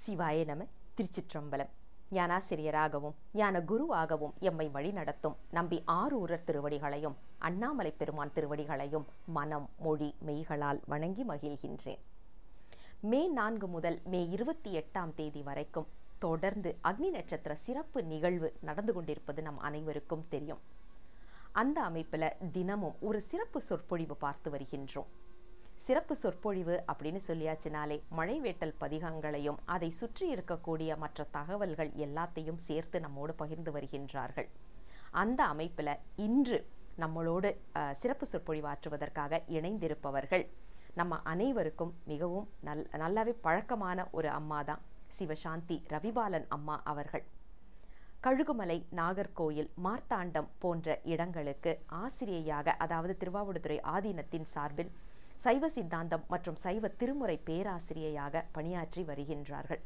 சிவாய நம. திருச்சிற்றம்பலம். ஞானாசிரியராகவும் ஞான குருவாகவும் எம்மை வழி நடத்தும் நம்பி ஆரூரர் திருவடிகளையும் அண்ணாமலை பெருமான் திருவடிகளையும் மனம் மொழி மெய்களால் வணங்கி மகிழ்கின்றேன். மே 4 முதல் மே 28 வரைக்கும் தொடர்ந்து அக்னி நட்சத்திர சிறப்பு நிகழ்வு நடந்து கொண்டிருப்பது நம் அனைவருக்கும் தெரியும். அந்த அமைப்பில் தினமும் ஒரு சிறப்பு சொற்பொழிவு பார்த்து வருகின்றோம். சிறப்பு சொற்பொழிவு அப்படின்னு சொல்லியாச்சுனாலே மழை வேட்டல் பதிகங்களையும் அதை சுற்றி இருக்கக்கூடிய மற்ற தகவல்கள் எல்லாத்தையும் சேர்த்து நம்மோடு பகிர்ந்து வருகின்றார்கள். அந்த அமைப்பில் இன்று நம்மளோடு சிறப்பு சொற்பொழிவாற்றுவதற்காக இணைந்திருப்பவர்கள் நம்ம அனைவருக்கும் மிகவும் நல்லாவே பழக்கமான ஒரு அம்மா தான் சிவசாந்தி ரவிபாலன் அம்மா அவர்கள். கழுகுமலை, நாகர்கோயில், மார்த்தாண்டம் போன்ற இடங்களுக்கு ஆசிரியையாக, அதாவது திருவாவடுதுறை ஆதீனத்தின் சார்பில் சைவ சித்தாந்தம் மற்றும் சைவ திருமுறை பேராசிரியையாக பணியாற்றி வருகின்றார்கள்.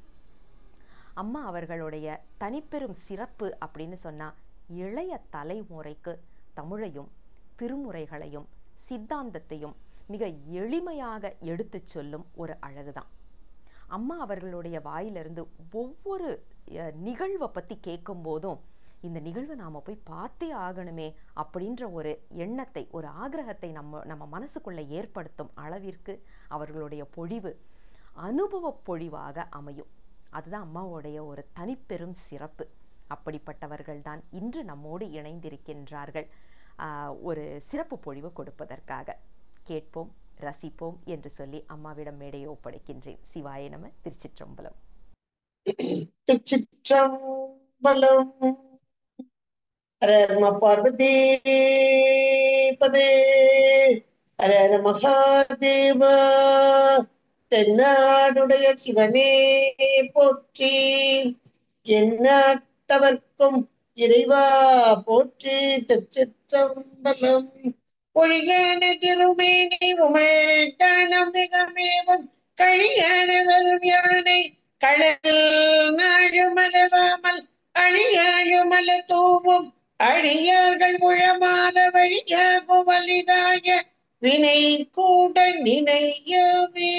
அம்மா அவர்களுடைய தனிப்பெரும் சிறப்பு அப்படின்னு சொன்னால், இளைய தலைமுறைக்கு தமிழையும் திருமுறைகளையும் சித்தாந்தத்தையும் மிக எளிமையாக எடுத்து சொல்லும் ஒரு அழகுதான். அம்மா அவர்களுடைய வாயிலிருந்து ஒவ்வொரு நிகழ்வை பற்றி கேட்கும் போதும் இந்த நிகழ்வை நாம் போய் பார்த்தே ஆகணுமே அப்படின்ற ஒரு எண்ணத்தை, ஒரு ஆக்ரகத்தை நம்ம மனசுக்குள்ளே ஏற்படுத்தும் அளவிற்கு அவர்களுடைய பொழிவு அனுபவ பொழிவாக அமையும். அதுதான் அம்மாவுடைய ஒரு தனிப்பெரும் சிறப்பு. அப்படிப்பட்டவர்கள் தான் இன்று நம்மோடு இணைந்திருக்கின்றார்கள் ஒரு சிறப்பு பொழிவு கொடுப்பதற்காக. கேட்போம், ரசிப்போம் என்று சொல்லி அம்மாவிடம் மேடையை ஒப்படைக்கின்றேன். சிவாய நம. திருச்சிற்றம்பலம். திருச்சிற்றம்பலம். ஹர பார்வதி பதே, ஹர மகாதேவ. தென்னாடுடைய சிவனே போற்றி, எந்நாட்டவர்க்கும் இறைவா போற்றி. திருச்சிற்றம்பலம். பொய்யான திருமேனி உமிழ்தானம் மிகமேவும் கழியான வரும் யானை கடல் நாழு மலவாமல் அழியாழு மல தூவும் அழியார்கள் உழமாற வழியாகும் வலிதாய வினை கூட நினையவே.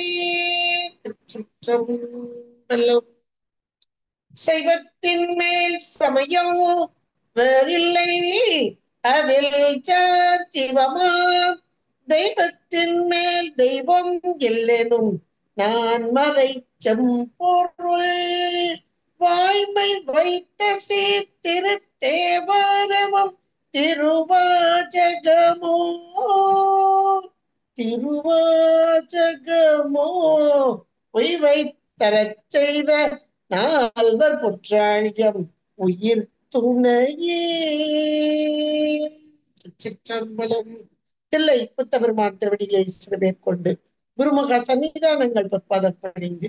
சிற்றம்பலம். சைவத்தின் மேல் சமயம் வேறில்லை, அதில் சார் சிவமா. தெய்வத்தின் மேல் தெய்வம் இல்லெனும் நான் மறை செம்பொருள். வாய்மை வைத்த திருத்தேவாரமும் திருவாஜகமோ உய்வை தரச் செய்த நால்வர் புற்றாழியம் உயிர் துணையே. சிற்றம்பலம். தில்லை புத்தபெருமான் திருவடியை மேற்கொண்டு குருமகா சன்னிதானங்கள் பொற்பாதம் பணிந்து,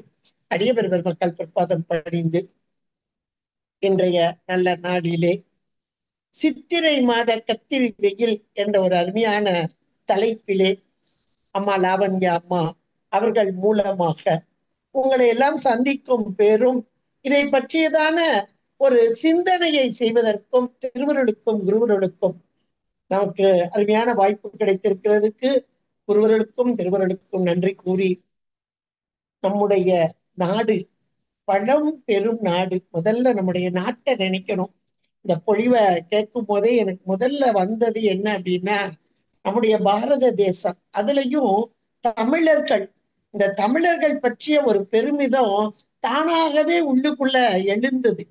அடியபெருவர் மக்கள் பொற்பாதம் பணிந்து, இன்றைய நல்ல நாளிலே சித்திரை மாத கத்திரி வெயில் என்ற ஒரு அருமையான தலைப்பிலே அம்மா லாவண்யா அம்மா அவர்கள் மூலமாக உங்களை எல்லாம் சந்திக்கும் பேரும், இதை பற்றியதான ஒரு சிந்தனையை செய்வதற்கும் திருவருளுக்கும் குருவருளுக்கும் நமக்கு அருமையான வாய்ப்பு கிடைத்திருக்கிறதுக்கு குருவருளுக்கும் திருவருளுக்கும் நன்றி கூறி, நம்முடைய நாடு பழம் பெரும் நாடு. முதல்ல நம்முடைய நாட்டை நினைக்கணும். இந்த பொழிவை கேட்கும் போதே எனக்கு முதல்ல வந்தது என்ன அப்படின்னா, நம்முடைய பாரத தேசம், அதுலயும் தமிழர்கள், இந்த தமிழர்கள் பற்றிய ஒரு பெருமிதம் தானாகவே உள்ளுக்குள்ள எழுந்தது.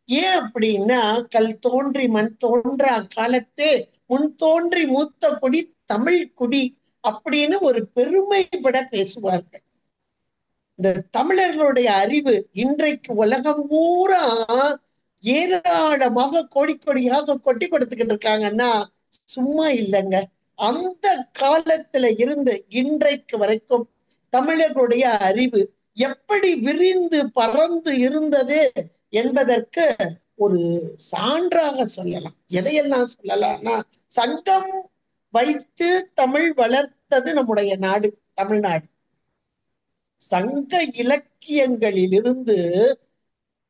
ஏன் அப்படின்னா, கல் தோன்றி மண் தோன்றா காலத்தே முன் தோன்றி மூத்த குடி தமிழ் குடி அப்படின்னு ஒரு பெருமைப்பட பேசுவார்கள். இந்த தமிழர்களுடைய அறிவு இன்றைக்கு உலகம் பூரா ஏராளமாக கோடி கோடியாக கொட்டி கொடுத்துக்கிட்டு இருக்காங்கன்னா சும்மா இல்லைங்க. அந்த காலத்துல இருந்து இன்றைக்கு வரைக்கும் தமிழர்களுடைய அறிவு எப்படி விரிந்து பறந்து இருந்தது என்பதற்கு ஒரு சான்றாக சொல்லலாம். எதையெல்லாம் சொல்லலாம்னா, சங்கம் வைத்து தமிழ் வளர்த்தது நம்முடைய நாடு தமிழ்நாடு. சங்க இலக்கியங்களிலிருந்து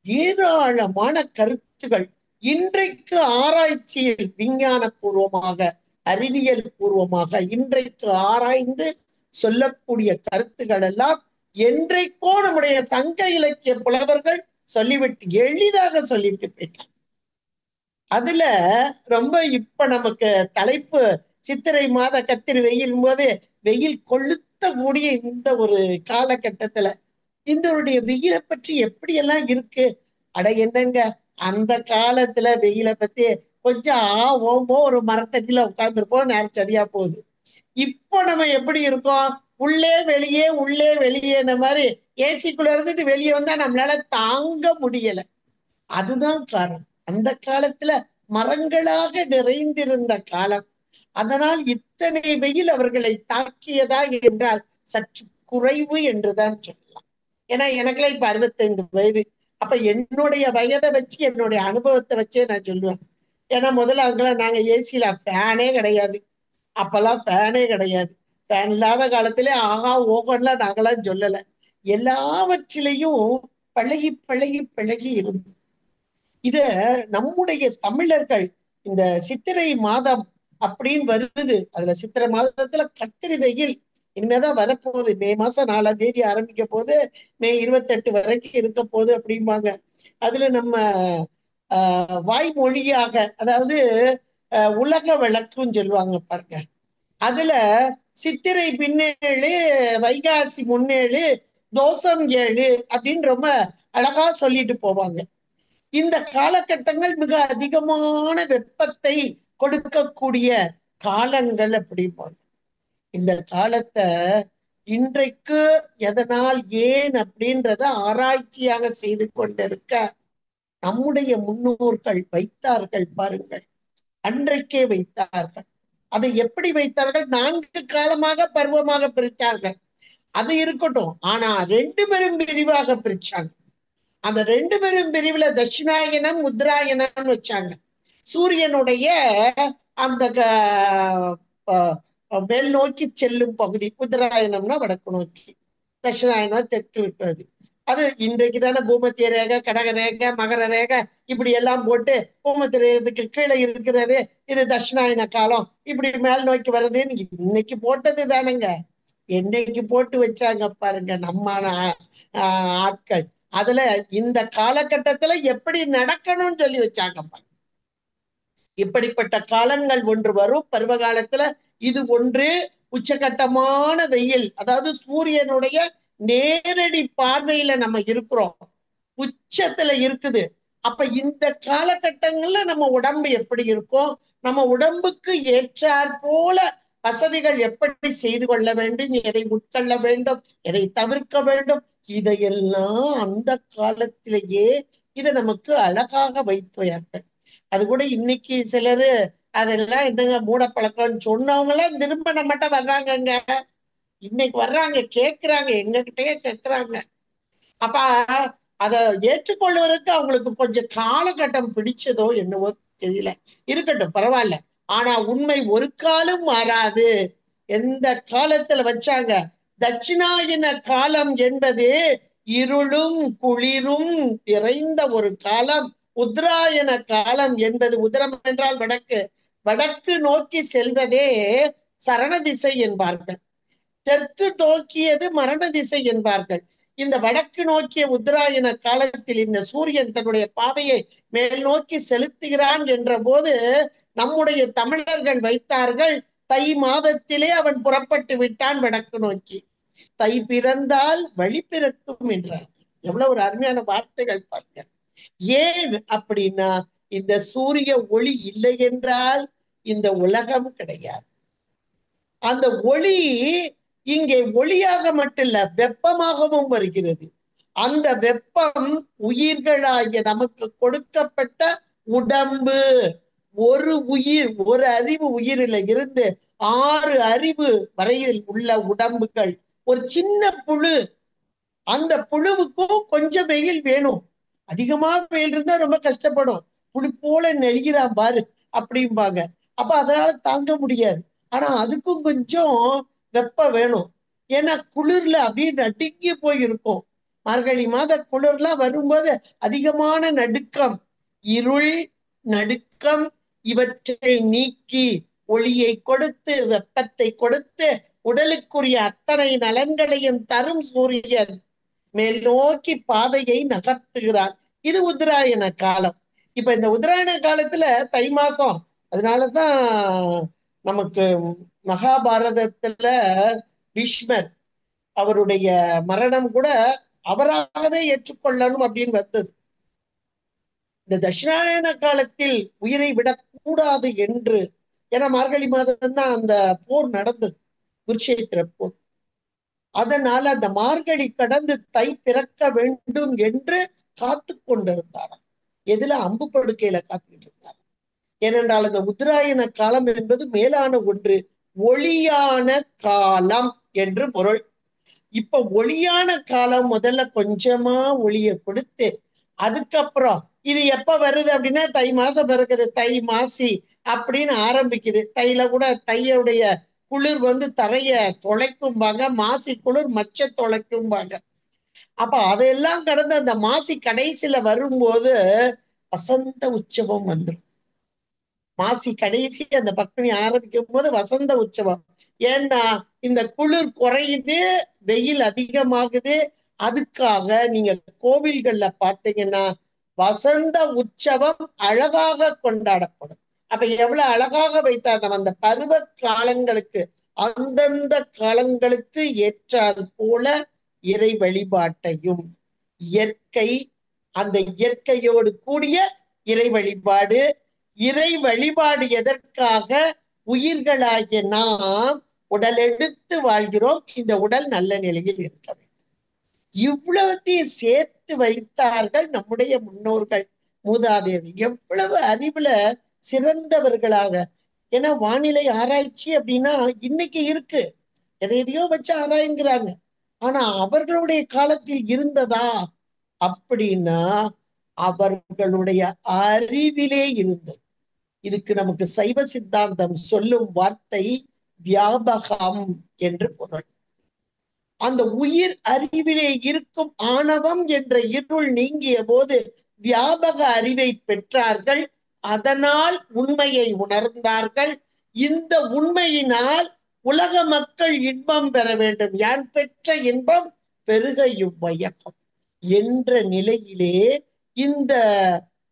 ஏராளமான கருத்துகள் இன்றைக்கு ஆராய்ச்சியில் விஞ்ஞான பூர்வமாக, அறிவியல் பூர்வமாக இன்றைக்கு ஆராய்ந்து சொல்லக்கூடிய கருத்துக்கள் எல்லாம் என்றைக்கோ நம்முடைய சங்க இலக்கிய புலவர்கள் சொல்லிவிட்டு எளிதாக சொல்லிட்டு போயிட்டாங்க. அதுல ரொம்ப இப்ப நமக்கு தலைப்பு சித்திரை மாத கத்திரி வெயில் போது வெயில் கொளுத்த கூடிய இந்த ஒரு காலகட்டத்துல இதனுடைய வெயிலை பற்றி எப்படி எல்லாம் இருக்கு. அட என்னங்க, அந்த காலத்துல வெயிலை பத்தி கொஞ்சம் ஓமோ ஒரு மரத்தடியில உட்கார்ந்துருப்போம், நேரம் சரியா போகுது. இப்போ நம்ம எப்படி இருக்கோம், உள்ளே வெளியே உள்ளே வெளியேன மாதிரி ஏசிக்குள்ள இருந்துட்டு வெளியே வந்தா நம்மளால தாங்க முடியல. அதுதான் காரணம். அந்த காலத்துல மரங்களாக நிறைந்திருந்த காலம். அதனால் இத்தனை வெயில் அவர்களை தாக்கியதா என்றால் சற்று குறைவு என்றுதான் சொல்லலாம். ஏன்னா எனக்குலாம் இப்ப 65 வயது. அப்ப என்னுடைய வயதை வச்சு என்னுடைய அனுபவத்தை வச்சே நான் சொல்லுவேன். ஏன்னா முதல்ல அங்கெல்லாம் நாங்க ஏசியில ஃபேனே கிடையாது. அப்பெல்லாம் ஃபேனே கிடையாது. ஃபேன் இல்லாத காலத்திலே ஆஹா ஓகோன்லாம் நாங்களாம் சொல்லல. எல்லாவற்றிலையும் பழகி பழகி பழகி இருந்தோம். இத நம்முடைய தமிழர்கள் இந்த சித்திரை மாதம் அப்படின்னு வருது. அதுல சித்திரை மாதத்துல கத்திரி வெயில் இனிமேதான் வரப்போகுது. மே மாசம் 4ஆம் தேதி ஆரம்பிக்க போது, மே 28 வரைக்கும் இருக்க போகுது அப்படிம்பாங்க. அதுல நம்ம வாய்மொழியாக, அதாவது உலக விளக்குன்னு சொல்லுவாங்க பாருங்க. அதுல சித்திரை பின்னேழு, வைகாசி முன்னேழு, தோசம் 7 அப்படின்னு ரொம்ப அழகா சொல்லிட்டு போவாங்க. இந்த காலகட்டங்கள் மிக அதிகமான வெப்பத்தை கொடுக்கக்கூடிய காலங்கள் அப்படிம்பாங்க. இந்த காலத்தை இன்றைக்கு எதனால் ஏன் அப்படின்றத ஆராய்ச்சியாக செய்து கொண்டிருக்க நம்முடைய முன்னோர்கள் வைத்தார்கள் பாருங்கள். அன்றைக்கே வைத்தார்கள். அதை எப்படி வைத்தார்கள்? 4 காலமாக பருவமாக பிரித்தார்கள். அது இருக்கட்டும். ஆனா 2 பெரும் பிரிவாக பிரிச்சாங்க. அந்த 2 பெரும் பிரிவுல தட்சிணாயனம் உத்தராயணம் வச்சாங்க. சூரியனுடைய அந்த மேல் நோக்கி செல்லும் பகுதி உத்தராயணம்னா வடக்கு நோக்கி, தட்சிணாயனம் தெற்கு விட்டது. அது இன்றைக்கு தானே பூமத்திய ரேகை, கடக ரேகை, மகர ரேகை இப்படி எல்லாம் போட்டு பூமத்திய ரேகைக்கு கீழே இருக்கிறது இது தட்சிணாயன காலம், இப்படி மேல் நோக்கி வர்றதுன்னு இன்னைக்கு போட்டது தானுங்க. என்னைக்கு போட்டு வச்சாங்க பாருங்க நம்ம ஆட்கள். அதுல இந்த காலகட்டத்துல எப்படி நடக்கணும்னு சொல்லி வச்சாங்க. இப்படிப்பட்ட காலங்கள் ஒன்று வரும் பருவ காலத்துல. இது ஒன்று உச்சகட்டமான வெயில், அதாவது சூரியனுடைய நேரடி பார்வையில நம்ம இருக்கிறோம், உச்சத்துல இருக்குது. அப்ப இந்த காலகட்டங்கள்ல நம்ம உடம்பு எப்படி இருக்கும், நம்ம உடம்புக்கு ஏற்றாற் போல வசதிகள் எப்படி செய்து கொள்ள வேண்டும், எதை உட்கொள்ள வேண்டும், எதை தவிர்க்க வேண்டும், இதையெல்லாம் அந்த காலத்திலேயே இதை நமக்கு அழகாக வைத்தார்கள். அது கூட இன்னைக்கு சிலரு அதெல்லாம் என்னங்க மூடப்பழக்கம்னு சொன்னவங்க எல்லாம் திரும்ப நம்மகிட்ட வர்றாங்கங்க. இன்னைக்கு வர்றாங்க, கேட்கிறாங்க, எங்ககிட்டயே கேட்கிறாங்க. அப்ப அதை ஏற்றுக்கொள்வதற்கு அவங்களுக்கு கொஞ்சம் காலகட்டம் பிடிச்சதோ என்னவோ தெரியல. இருக்கட்டும், பரவாயில்ல. ஆனா உண்மை ஒரு காலம் மாறாது. எந்த காலத்துல வச்சாங்க? தட்சிணாயன காலம் என்பது இருளும் குளிரும் நிறைந்த ஒரு காலம். உத்தராயண காலம் என்பது, உத்தரம் என்றால் வடக்கு, வடக்கு நோக்கி செல்வதே சரண திசை என்பார்கள். தெற்கு நோக்கியது மரண திசை என்பார்கள். இந்த வடக்கு நோக்கிய உத்தராயண காலத்தில் இந்த சூரியன் தன்னுடைய பாதையை மேல் நோக்கி செலுத்துகிறான் என்ற போது நம்முடைய தமிழர்கள் வைத்தார்கள், தை மாதத்திலே அவன் புறப்பட்டு விட்டான் வடக்கு நோக்கி. தை பிறந்தால் வழி பிறக்கும் என்றார். எவ்வளவு ஒரு அருமையான வார்த்தைகள் பாருங்க. ஏன் அப்படின்னா, இந்த சூரிய ஒளி இல்லை என்றால் இந்த உலகம் கிடையாது. அந்த ஒளி இங்கே ஒளியாக மட்டும் இல்ல, வெப்பமாகவும் வருகிறது. அந்த வெப்பம் உயிர்களாகிய நமக்கு கொடுக்கப்பட்ட உடம்பு, ஒரு உயிர், ஒரு அறிவு உயிரில இருந்து 6 அறிவு வரையில் உள்ள உடம்புகள். ஒரு சின்ன புழு, அந்த புழுவுக்கும் கொஞ்சம் வெயில் வேணும். அதிகமா வெயில் இருந்தா ரொம்ப கஷ்டப்படும். புழு போல நெருகிறான் பாரு அப்படிம்பாங்க. அப்ப அதனால தாங்க முடியாது. ஆனா அதுக்கும் கொஞ்சம் வெப்பம் வேணும். ஏன்னா குளிர்ல அப்படியே நடுங்கி போய் இருக்கும். மார்கழி மாத குளிர்லாம் வரும்போது அதிகமான நடுக்கம், இருள், நடுக்கம் இவற்றை நீக்கி ஒளியை கொடுத்து வெப்பத்தை கொடுத்து உடலுக்குரிய அத்தனை நலன்களையும் தரும் சூரியன் மேல் நோக்கி பாதையை நகர்த்துகிறான். இது உத்தராயண காலம். இப்ப இந்த உத்தராயண காலத்துல தை மாசம், அதனாலதான் நமக்கு மகாபாரதத்துல பீஷ்மர் அவருடைய மரணம் கூட அவராகவே ஏற்றுக்கொள்ளணும் அப்படின்னு வந்தது. இந்த தட்சிணாயன காலத்தில் உயிரை விடக்கூடாது என்று, ஏன்னா மார்கழி மாதம் தான் அந்த போர் நடந்தது, குருட்சேத்திர போர். அதனால அந்த மார்கழி கடந்து தை பிறக்க வேண்டும் என்று காத்து கொண்டிருந்தாராம். எதுல? அம்பு படுக்கையில காத்துக்கிட்டு இருந்தார். ஏனென்றால் அந்த உத்தராயண காலம் என்பது மேலான ஒன்று, ஒளியான காலம் என்று பொருள். இப்ப ஒளியான காலம் முதல்ல கொஞ்சமா ஒளிய கொடுத்து, அதுக்கப்புறம் இது எப்ப வருது அப்படின்னா தை மாசம் பிறக்குது, தை மாசி அப்படின்னு ஆரம்பிக்குது. தையில கூட தையுடைய குளிர் தரைய தொலைக்கும்பாங்க, மாசி குளிர் மச்ச தொலைக்கும்பாங்க. அப்ப அதெல்லாம் கடந்து அந்த மாசி கடைசியில வரும்போது வசந்த உற்சவம் வந்துடும். மாசி கடைசி அந்த பங்குனி ஆரம்பிக்கும் போது வசந்த உற்சவம். ஏன்னா இந்த குளிர் குறையுது, வெயில் அதிகமாகுது. அதுக்காக நீங்க கோவில்கள்ல பார்த்தீங்கன்னா வசந்த உற்சவம் அழகாக கொண்டாடப்படும். அப்ப எவ்வளவு அழகாக வைத்தார் நம்ம அந்த பருவ காலங்களுக்கு, அந்தந்த காலங்களுக்கு ஏற்றால் போல இறை வழிபாட்டையும், இயற்கை, அந்த இயற்கையோடு கூடிய இறை வழிபாடு. இறை வழிபாடு எதற்காக? உயிர்களாகிய நாம் உடல் எடுத்து வாழ்கிறோம், இந்த உடல் நல்ல நிலையில் இருக்க வேண்டும். இவ்வளவுத்தையும் சேர்த்து வைத்தார்கள் நம்முடைய முன்னோர்கள், மூதாதையர்கள். எவ்வளவு அறிவுல சிறந்தவர்களாக. ஏன்னா வானிலை ஆராய்ச்சி அப்படின்னா இன்னைக்கு இருக்கு, எதையோ வச்சு ஆராய்கிறாங்க. ஆனா அவர்களுடைய காலத்தில் இருந்ததா அப்படின்னா அவர்களுடைய அறிவிலே இருந்தது. இதுக்கு நமக்கு சைவ சித்தாந்தம் சொல்லும் வார்த்தை வியாபகம் என்று பொருள். அந்த உயிர் அறிவிலே இருக்கும் ஆணவம் என்ற இருள் நீங்கிய போது வியாபக அறிவை பெற்றார்கள். அதனால் உண்மையை உணர்ந்தார்கள். இந்த உண்மையினால் உலக மக்கள் இன்பம் பெற வேண்டும், யான் பெற்ற இன்பம் பெருக இவ்வையகம் என்ற நிலையிலே, இந்த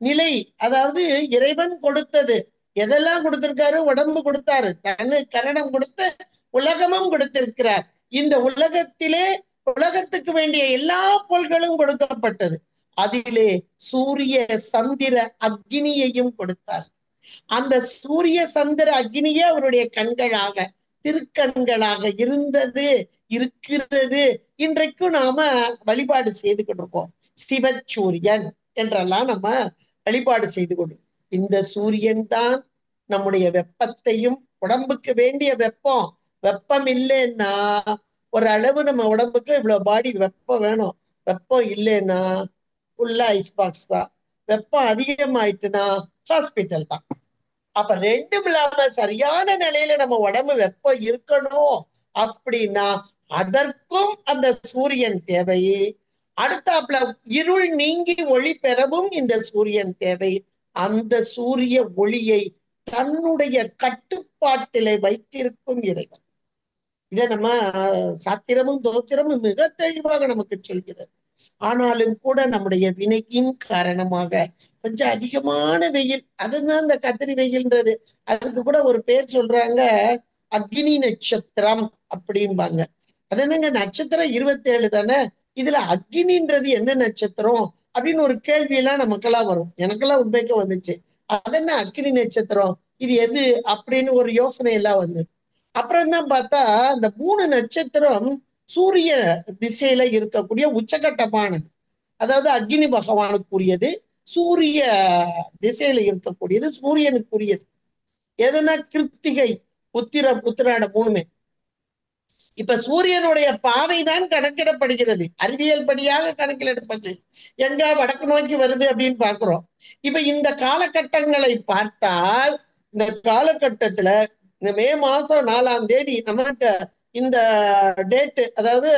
நிலை, அதாவது இறைவன் கொடுத்தது எதெல்லாம் கொடுத்திருக்காரு? உடம்பு கொடுத்தாரு, தனு கரணம் கொடுத்து உலகமும் கொடுத்திருக்கிறார். இந்த உலகத்திலே உலகத்துக்கு வேண்டிய எல்லா பொருள்களும் கொடுக்கப்பட்டது. அதிலே சூரிய சந்திர அக்னியையும் கொடுத்தார். அந்த சூரிய சந்திர அக்னியே அவருடைய கண்களாக, திருக்கண்களாக இருந்தது, இருக்கிறது. இன்றைக்கும் நாம வழிபாடு செய்து கொண்டிருக்கோம். சிவசூரியன் என்றெல்லாம் நம்ம வழிபாடு செய்து கொண்டு, இந்த சூரியன் தான் நம்முடைய வெப்பத்தையும், உடம்புக்கு வேண்டிய வெப்பம், வெப்பம் இல்லைன்னா ஒரு அளவு நம்ம உடம்புக்கு இவ்வளவு பாடி வெப்பம் வேணும், வெப்பம் இல்லைன்னா ஃபுல்லா ஐஸ் பாக்ஸ் தான். வெப்பம் அதிகமாயிட்டுனா ஹாஸ்பிட்டல் தான். அப்ப ரெண்டும் இல்லாம சரியான நிலையில நம்ம உடம்பு வெப்பம் இருக்கணும் அப்படின்னா அதற்கும் அந்த சூரியன் தேவை. அடுத்தாப்புல இருள் நீங்கி ஒளி பெறவும் இந்த சூரியன் தேவை. அந்த சூரிய ஒளியை தன்னுடைய கட்டுப்பாட்டிலே வைத்திருக்கும் இறைவன். இதை நம்ம சாத்திரமும் தோத்திரமும் மிக தெளிவாக நமக்கு சொல்கிறது. ஆனாலும் கூட நம்முடைய வினையின் காரணமாக கொஞ்சம் அதிகமான வெயில், அதுதான் இந்த கத்திரி வெயில்ன்றது. அதுக்கு கூட ஒரு பேர் சொல்றாங்க, அக்னி நட்சத்திரம் அப்படிம்பாங்க. அது என்னங்க, நட்சத்திரம் 27 தானே, இதுல அக்னின்றது என்ன நட்சத்திரம் அப்படின்னு ஒரு கேள்வி எல்லாம் நமக்கெல்லாம் வரும். எனக்கெல்லாம் உண்மைக்கு வந்துச்சு, அது என்ன அக்னி நட்சத்திரம், இது எது அப்படின்னு ஒரு யோசனை எல்லாம் வந்து. அப்புறம் தான் பார்த்தா இந்த 3 நட்சத்திரம் சூரிய திசையில இருக்கக்கூடிய உச்சகட்டமானது. அதாவது அக்னி பகவானுக்குரியது, சூரிய திசையில இருக்கக்கூடியது சூரியனுக்குரியது. எதுனா கிருத்திகை, உத்திராட 3மே. இப்ப சூரியனுடைய பாதை தான் கணக்கிடப்படுகிறது, அறிவியல் படியாக கணக்கிடப்பட்டு எங்க வடக்கு நோக்கி வருது அப்படின்னு பாக்குறோம். இப்ப இந்த காலகட்டங்களை பார்த்தால், இந்த காலகட்டத்துல இந்த மே மாசம் 4ஆம் தேதி நம்மகிட்ட இந்த டேட்டு, அதாவது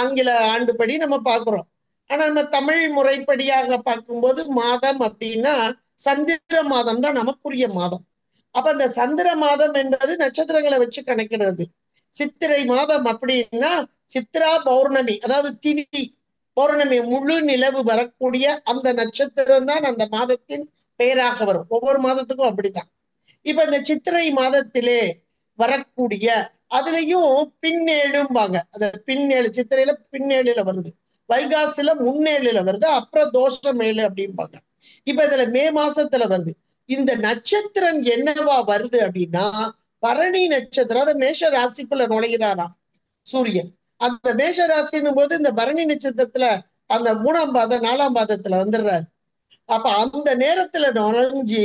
ஆங்கில ஆண்டுப்படி நம்ம பாக்குறோம். ஆனா நம்ம தமிழ் முறைப்படியாக பார்க்கும்போது மாதம் அப்படின்னா சந்திர மாதம் தான் நமக்குரிய மாதம். அப்ப அந்த சந்திர மாதம் என்பது நட்சத்திரங்களை வச்சு கணக்கிடுறது. சித்திரை மாதம் அப்படின்னா சித்ரா பௌர்ணமி, அதாவது திதி பௌர்ணமி, முழு நிலவு வரக்கூடிய அந்த நட்சத்திரம் தான் அந்த மாதத்தின் பெயராக வரும். ஒவ்வொரு மாதத்துக்கும் அப்படித்தான். இப்ப இந்த சித்திரை மாதத்திலே வரக்கூடிய, அதுலயும் பின்னேழும்பாங்க. அந்த பின்னேழு சித்திரையில பின்னேழுல வருது, வைகாசில முன்னேழுல வருது, அப்புறம் தோஷமேழு அப்படிம்பாங்க. இப்ப இதுல மே மாசத்துல வருது. இந்த நட்சத்திரம் என்னவா வருது அப்படின்னா பரணி நட்சத்திரம். அதை மேஷ ராசிக்குள்ள நுழைகிறாராம் சூரியன். அந்த மேஷ ராசின்னும் போது இந்த பரணி நட்சத்திரத்துல அந்த 3ஆம் பாதம் 4ஆம் பாதத்துல வந்துடுறாரு. அப்ப அந்த நேரத்துல நுழைஞ்சு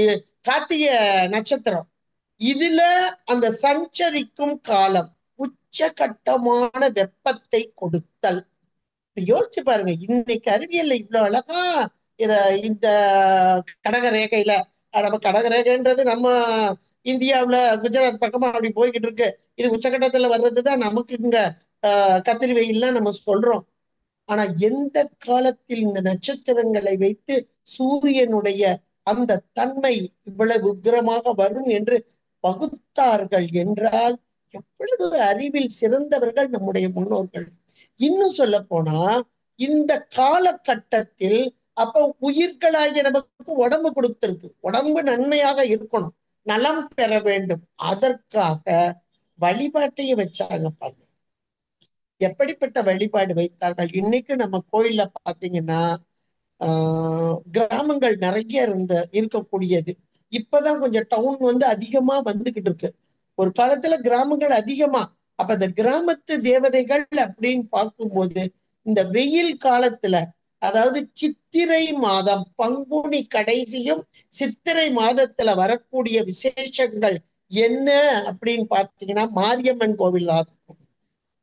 கார்த்திகை நட்சத்திரம் இதுல அந்த சஞ்சரிக்கும் காலம் உச்சகட்டமான வெப்பத்தை கொடுத்தல். யோசிச்சு பாருங்க, இன்னைக்கு அறிவியல்ல இவ்வளவு அழகா இத இந்த கடக ரேகையில, நம்ம கடக ரேகைன்றது நம்ம இந்தியாவுல குஜராத் பக்கமா அப்படி போய்கிட்டு இருக்கு. இது உச்சகட்டத்துல வர்றதுதான் நமக்கு இங்க கத்திரி வெயில்லாம் நம்ம சொல்றோம். ஆனா எந்த காலத்தில் இந்த நட்சத்திரங்களை வைத்து சூரியனுடைய அந்த தன்மை இவ்வளவு உக்கிரமாக வரும் என்று வகுத்தார்கள் என்றால் எவ்வளவு அறிவில் சிறந்தவர்கள் நம்முடைய முன்னோர்கள். இன்னும் சொல்ல போனா இந்த காலகட்டத்தில் அப்ப உயிர்களாகிய நமக்கு உடம்பு கொடுத்திருக்கு, உடம்பு நன்மையாக இருக்கணும், நலம் பெற வேண்டும். அதற்காக வழிபாட்டையும் வச்சாங்க பாருங்க. எப்படிப்பட்ட வழிபாடு வைத்தார்கள். இன்னைக்கு நம்ம கோயில்ல பாத்தீங்கன்னா கிராமங்கள் நிறைய இருக்கக்கூடியது. இப்பதான் கொஞ்சம் டவுன் அதிகமா வந்துகிட்டு இருக்கு. ஒரு காலத்துல கிராமங்கள் அதிகமா. அப்ப இந்த கிராமத்து தேவதைகள் அப்படின்னு பார்க்கும்போது இந்த வெயில் காலத்துல, அதாவது சித்திரை மாதம் பங்குனி கடைசியும் சித்திரை மாதத்துல வரக்கூடிய விசேஷங்கள் என்ன அப்படின்னு பாத்தீங்கன்னா மாரியம்மன் கோவில்.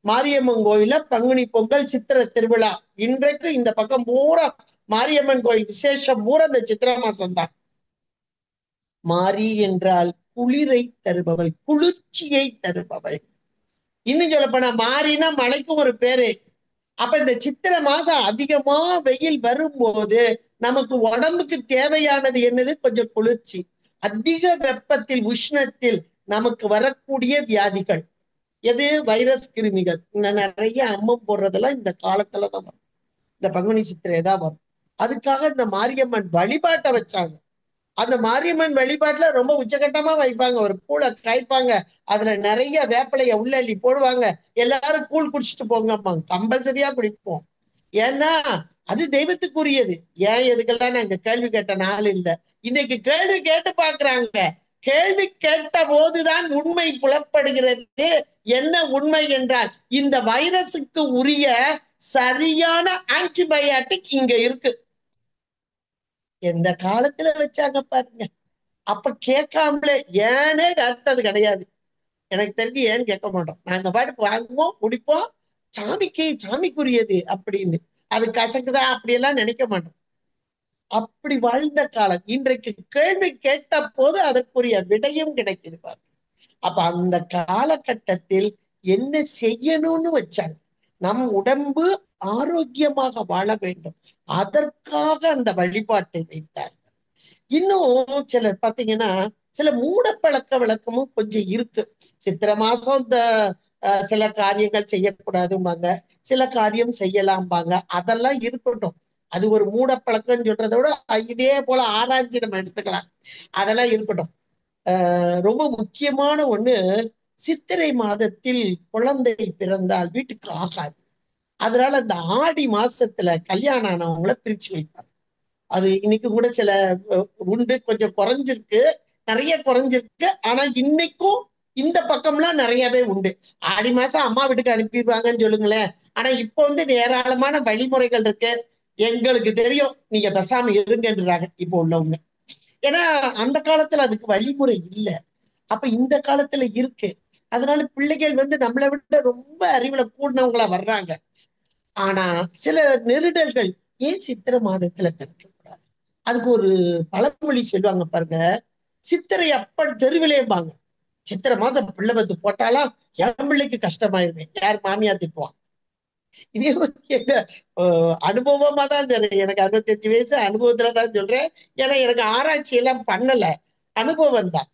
மாரியம்மன் கோயில பங்குனி பொங்கல் சித்திரை திருவிழா. இன்றைக்கு இந்த பக்கம் பூரா மாரியம்மன் கோயில் விசேஷம் பூரா இந்த சித்திரை மாசம் தான். மாரி என்றால் குளிரை தருபவள், குளிர்ச்சியை தருபவள். இன்னும் சொல்ல போனா மாரினா மழைக்கும் ஒரு பேரு. அப்ப இந்த சித்திரை மாசம் அதிகமா வெயில் வரும்போது நமக்கு உடம்புக்கு தேவையானது என்னது, கொஞ்சம் குளிர்ச்சி. அதிக வெப்பத்தில் உஷ்ணத்தில் நமக்கு வரக்கூடிய வியாதிகள் எது, வைரஸ் கிருமிகள். நிறைய அம்மம் போடுறதெல்லாம் இந்த காலத்துலதான் வரும், இந்த பங்குனி சித்திரை தான் வரும். அதுக்காக இந்த மாரியம்மன் வழிபாட்டை வச்சாங்க. அந்த மாரியம்மன் வழிபாட்டுல ரொம்ப உச்சகட்டமா வைப்பாங்க. ஒரு கூழை காய்ப்பாங்க, அதுல நிறைய வேப்பிலைய உள்ளள்ளி போடுவாங்க. எல்லாரும் கூழ் குடிச்சிட்டு போங்கம்மாங்க, கம்பல்சரியா குடிப்போம். ஏன்னா அது தெய்வத்துக்குரியது. ஏன் எதுக்கெல்லாம் நாங்க கேள்வி கேட்ட நாள் இல்லை. இன்னைக்கு கேள்வி கேட்டு பாக்குறாங்க. கேள்வி கேட்ட போதுதான் உண்மை புலப்படுகிறது. என்ன உண்மை என்றால் இந்த வைரஸுக்கு உரிய சரியான ஆன்டிபயாட்டிக் இங்க இருக்கு. எந்த காலத்துல வச்சாங்க பாருங்க. அப்ப கேட்காமலே ஏனே அடுத்தது கிடையாது. எனக்கு தெரிஞ்சு ஏன்னு கேட்க மாட்டோம். நாங்க பாட்டுக்கு வாங்குவோம், குடிப்போம், சாமிக்குரியது அப்படின்னு. அது கசக்குதா அப்படியெல்லாம் நினைக்க மாட்டோம். அப்படி வாழ்ந்த காலம். இன்றைக்கு கேள்வி கேட்ட போது அதற்குரிய விடையும் கிடைக்குது பாருங்க. அப்ப அந்த காலகட்டத்தில் என்ன செய்யணும்னு வச்சாங்க. நம் உடம்பு ஆரோக்கியமாக வாழ வேண்டும், அதற்காக அந்த வழிபாட்டை வைத்தார். இன்னும் சிலர் பாத்தீங்கன்னா சில மூட பழக்க வழக்கமும் கொஞ்சம் இருக்கு. சித்திரை மாசம் இந்த சில காரியங்கள் செய்யக்கூடாதும்பாங்க, சில காரியம் செய்யலாம்பாங்க. அதெல்லாம் இருக்கட்டும், அது ஒரு மூட பழக்கம்னு சொல்றதை விட இதே போல ஆராய்ச்சி நம்ம எடுத்துக்கலாம். அதெல்லாம் இருக்கட்டும். ரொம்ப முக்கியமான ஒண்ணு, சித்திரை மாதத்தில் குழந்தை பிறந்தால் வீட்டுக்கு ஆகாது. அதனால இந்த ஆடி மாசத்துல கல்யாணம் ஆனவங்களை பிரிச்சு வைப்பாங்க. அது இன்னைக்கு கூட சில உண்டு, கொஞ்சம் குறைஞ்சிருக்கு, நிறைய குறைஞ்சிருக்கு. ஆனா இன்னைக்கும் இந்த பக்கம்லாம் நிறையவே உண்டு. ஆடி மாசம் அம்மா வீட்டுக்கு அனுப்பிடுவாங்கன்னு சொல்லுங்களேன். ஆனா இப்ப ஏராளமான வழிமுறைகள் இருக்கு. எங்களுக்கு தெரியும், நீங்க பேசாம இருங்கன்றாங்க இப்ப உள்ளவங்க. ஏன்னா அந்த காலத்துல அதுக்கு வழிமுறை இல்லை, அப்ப இந்த காலத்துல இருக்கு. அதனால பிள்ளைகள் நம்மளை விட ரொம்ப அறிவுல கூடினவங்களா வர்றாங்க. ஆனா சில நெருடல்கள். ஏன் சித்திரை மாதத்துல பிறக்க கூடாது? அதுக்கு ஒரு பழமொழி சொல்லுவாங்க பாருங்க, சித்திரை அப்பன் தெருவிலேம்பாங்க. சித்திரை மாதம் பிள்ளை போட்டாலாம் என் பிள்ளைக்கு கஷ்டமாயிருவேன், யார் மாமியா திட்டுவான். இதே எங்க அனுபவமா தான் தெரியும். எனக்கு 65 வயசு, அனுபவத்துலதான் சொல்றேன். ஏன்னா எனக்கு ஆராய்ச்சி எல்லாம் பண்ணல, அனுபவம் தான்.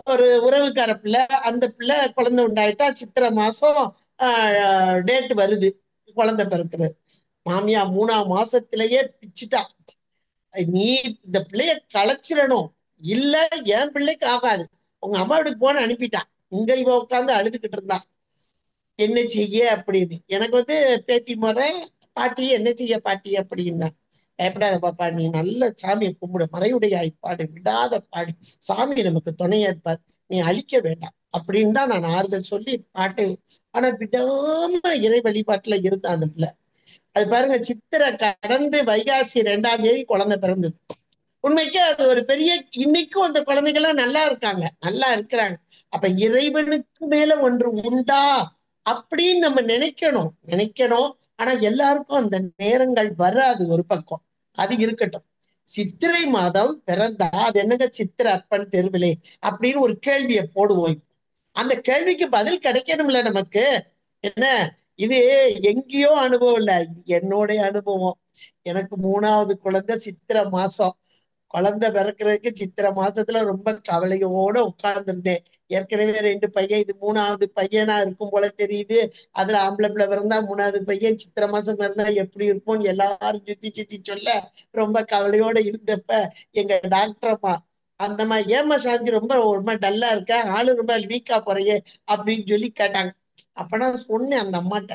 ஒரு உறவுக்கார பிள்ளை, அந்த பிள்ளை குழந்தை உண்டாயிட்டா சித்திரை மாசம் டேட் வருது குழந்தை பிறக்கிறது. மாமியா 3ஆம் மாசத்திலேயே பிச்சுட்டா, நீ இந்த பிள்ளைய களைச்சிடணும், இல்ல என் பிள்ளைக்கு ஆகாது. உங்க அம்மா வீட்டுக்கு போன அனுப்பிட்டா. இங்க இவ உட்காந்து அழுதுகிட்டு இருந்தா, என்ன செய்ய அப்படின்னு. எனக்கு பேத்தி முறை, பாட்டி என்ன செய்ய பாட்டி அப்படின்னா, பயப்படாத பாப்பா, நீ நல்ல சாமியை கும்பிடு, மறைவுடைய பாடு, விடாத பாடு, சாமி நமக்கு துணையா இருப்பார், நீ அழிக்க வேண்டாம் அப்படின்னு தான் நான் ஆறுதல் சொல்லி பாட்டை. ஆனா விடாம இறை வழிபாட்டுல இருந்தா அந்த பிள்ளை. அது பாருங்க, சித்திரை கடந்து வைகாசி 2ஆம் தேதி குழந்தை பிறந்தது. உண்மைக்கு அது ஒரு பெரிய, இன்னைக்கும் அந்த குழந்தைகள்லாம் நல்லா இருக்காங்க, நல்லா இருக்கிறாங்க. அப்ப இறைவனுக்கு மேல ஒன்று உண்டா அப்படின்னு நம்ம நினைக்கணும் நினைக்கணும். ஆனா எல்லாருக்கும் அந்த நேரங்கள் வராது. ஒரு பக்கம் அது இருக்கட்டும். சித்திரை மாதம் பிறந்தா அது என்னங்க சித்திரை அப்பன் தெருவிலே அப்படின்னு ஒரு கேள்வியை போடுவோம். அந்த கேள்விக்கு பதில் கிடைக்கணும்ல நமக்கு. என்ன இது, எங்கேயோ அனுபவம் இல்ல, என்னுடைய அனுபவம். எனக்கு 3ஆவது குழந்தை சித்திரை மாசம். குழந்தை பிறக்கிறதுக்கு சித்திரை மாசத்துல ரொம்ப கவலையோட உட்கார்ந்துருந்தேன். ஏற்கனவே 2 பையன், இது 3ஆவது பையனா இருக்கும் போல தெரியுது. அதுல ஆம்பளை பிள்ளை பிறந்தா 3ஆவது பையன் சித்திரை மாசம் பிறந்தா எப்படி இருக்கும்னு எல்லாரும் சுத்தி சுத்தி சொல்ல ரொம்ப கவலையோட இருந்தப்ப எங்க டாக்டர் அம்மா, அந்த மாதிரி ஏமா சாந்தி ரொம்ப ரொம்ப டல்லா இருக்க, ஆளு ரொம்ப வீக்கா போறையே அப்படின்னு சொல்லி கேட்டாங்க. அப்ப நான் சொன்னேன் அந்த அம்மாட்ட.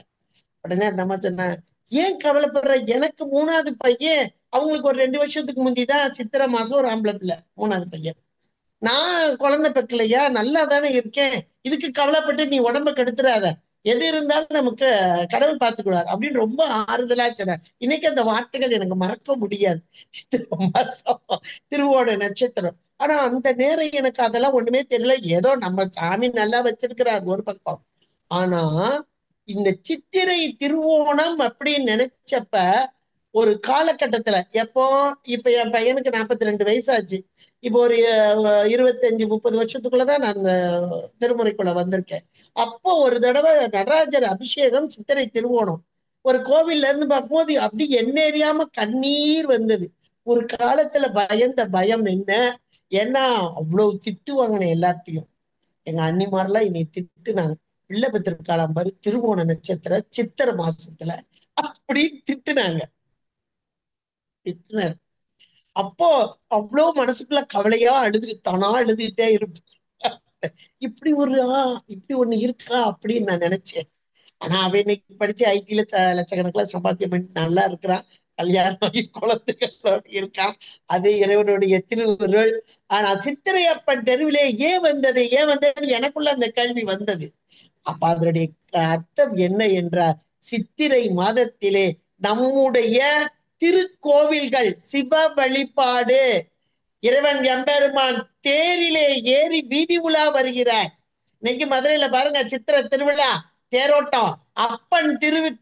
உடனே அந்த அம்மா சொன்னேன், ஏன் கவலைப்படுற, எனக்கு 3ஆவது பையன், அவங்களுக்கு ஒரு 2 வருஷத்துக்கு முந்திதான் சித்திரை மாசம் ஒரு ஆம்பளை பிள்ளை 3ஆவது பையன். நான் குழந்தை பெக்கலையா, நல்லா தானே இருக்கேன், இதுக்கு கவலைப்பட்டு நீ உடம்ப கெடுத்துறாத, எது இருந்தாலும் நமக்கு கடவுள் பார்த்துக்குவார் அப்படின்னு ரொம்ப ஆறுதலா சொன்னார். இன்னைக்கு அந்த வார்த்தைகள் எனக்கு மறக்க முடியாது. சித்திரை மாசம், திருவோண நட்சத்திரம். ஆனா அந்த நேரம் எனக்கு அதெல்லாம் ஒண்ணுமே தெரியல. ஏதோ நம்ம சாமி நல்லா வச்சிருக்கிறார் ஒரு பக்கம். ஆனா இந்த சித்திரை திருவோணம் அப்படின்னு நினைச்சப்ப ஒரு காலகட்டத்துல, எப்போ, இப்ப என் பையனுக்கு 42 வயசாச்சு. இப்போ ஒரு 25-30 வருஷத்துக்குள்ளதான் நான் அந்த திருமுறைக்குள்ள வந்திருக்கேன். அப்போ ஒரு தடவை நடராஜர் அபிஷேகம் சித்திரை திருவோணம் ஒரு கோவில்ல இருந்து பார்க்கும்போது அப்படி என்ன எரியாம கண்ணீர் வந்தது. ஒரு காலத்துல பயந்த பயம் என்ன, ஏன்னா அவ்வளவு திட்டு வாங்கினேன் எல்லார்ட்டையும். எங்க அண்ணிமாரெல்லாம் என்னை திட்டுனாங்க, பிள்ளை பெற்றிருக்காளாம் பாரு திருவோண நட்சத்திர சித்திரை மாசத்துல அப்படின்னு திட்டுனாங்க. திட்டுனாங்க. அப்போ அவ்வளவு மனசுக்குள்ள கவலையா தானா அழுதுகிட்டே இருப்பேன். இப்படி ஒரு இப்படி ஒண்ணு இருக்கா அப்படின்னு நான் நினைச்சேன். ஆனா அவ இன்னைக்கு படிச்சு ஐடில லட்சக்கணக்கில் சம்பாத்தியம் பண்ணி நல்லா இருக்கிறான். கல்யாணம் ஆகி குழந்தைகளோட இருக்கான். அது இறைவனுடைய திருவுருள். ஆனா சித்திரை அப்பன் தெருவிலே ஏன் வந்தது, ஏன் வந்தது, எனக்குள்ள அந்த கேள்வி வந்தது. அப்ப அதனுடைய அர்த்தம் என்ன என்றால், சித்திரை மாதத்திலே நம்முடைய திருக்கோவில்கள் சிவ வழிபாடு, இறைவன் எம்பெருமான் தேரிலே ஏறி வீதி உலா வருகிறார். இன்னைக்கு மதுரையில பாருங்க சித்திரை திருவிழா, தேரோட்டம், அப்பன்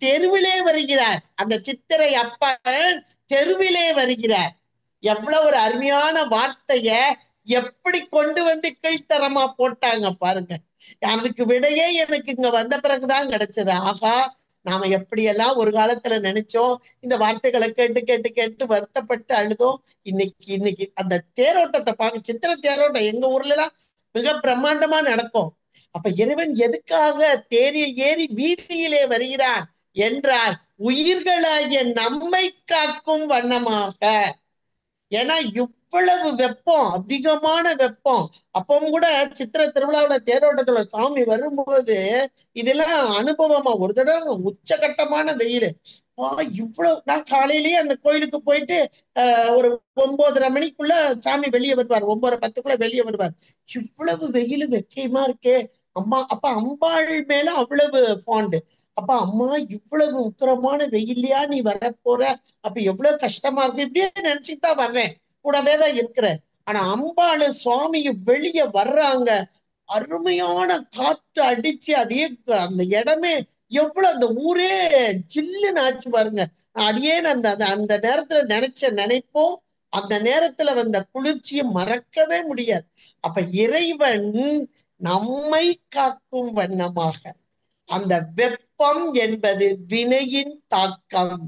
தெருவிலே வருகிறார். அந்த சித்திரை அப்பன் தெருவிலே வருகிறார். எவ்வளவு ஒரு அருமையான வார்த்தைய எப்படி கொண்டு வந்து கீழ்த்தரமா போட்டாங்க பாருங்க. அதுக்கு விடையே எனக்கு இங்க வந்த பிறகுதான் கிடைச்சது. ஆகா, நாம எப்படியெல்லாம் ஒரு காலத்துல நினைச்சோம், இந்த வார்த்தைகளை கேட்டு கேட்டு கேட்டு வருத்தப்பட்டு அழுதோம். இன்னைக்கு இன்னைக்கு அந்த தேரோட்டத்தை பார்க்க, சித்திரை தேரோட்டம் எங்க ஊர்ல எல்லாம் மிக பிரம்மாண்டமா நடக்கும். அப்ப இறைவன் எதுக்காக தேரில் ஏறி வீதியிலே வருகிறான் என்றால், உயிர்களாகிய நம்மை காக்கும் வண்ணமாக. ஏன்னா இவ்வளவு வெப்பம், அதிகமான வெப்பம். அப்பவும் கூட சித்திரை திருவிழாவோட தேரோட்டத்துல சாமி வரும்போது இதெல்லாம் அனுபவமா, ஒரு தடவை உச்சகட்டமான வெயில். இவ்வளவு, நான் காலையிலேயே அந்த கோயிலுக்கு போயிட்டு ஒரு 9:30 மணிக்குள்ள சாமி வெளியே வருவார், 9:10க்குள்ள வெளியே வருவார். இவ்வளவு வெயில் வெக்கையமா இருக்கே அம்மா. அப்ப அம்பாள் மேல அவ்வளவு பாண்டு. அப்ப அம்மா, இவ்வளவு உக்கிரமான வெயிலையா நீ வரப்போற, அப்ப எவ்வளவு கஷ்டமா இருக்கு, இப்படியே நினைச்சுட்டு தான் வர்றேன், கூடவே தான் இருக்கிறேன். ஆனா அம்பாளு சுவாமியும் வெளியே வர்றாங்க, அருமையான காத்து அடிச்சு அப்படியே அந்த இடமே, எவ்வளவு அந்த ஊரே ஜில்லுன்னு ஆச்சு பாருங்க. அடியே அந்த அந்த அந்த நேரத்துல நினைச்ச நினைப்போம், அந்த நேரத்துல வந்த குளிர்ச்சியை மறக்கவே முடியாது. அப்ப இறைவன் நம்மை காக்கும் வண்ணமாக, அந்த வெப்பம் என்பது வினையின் தாக்கம்,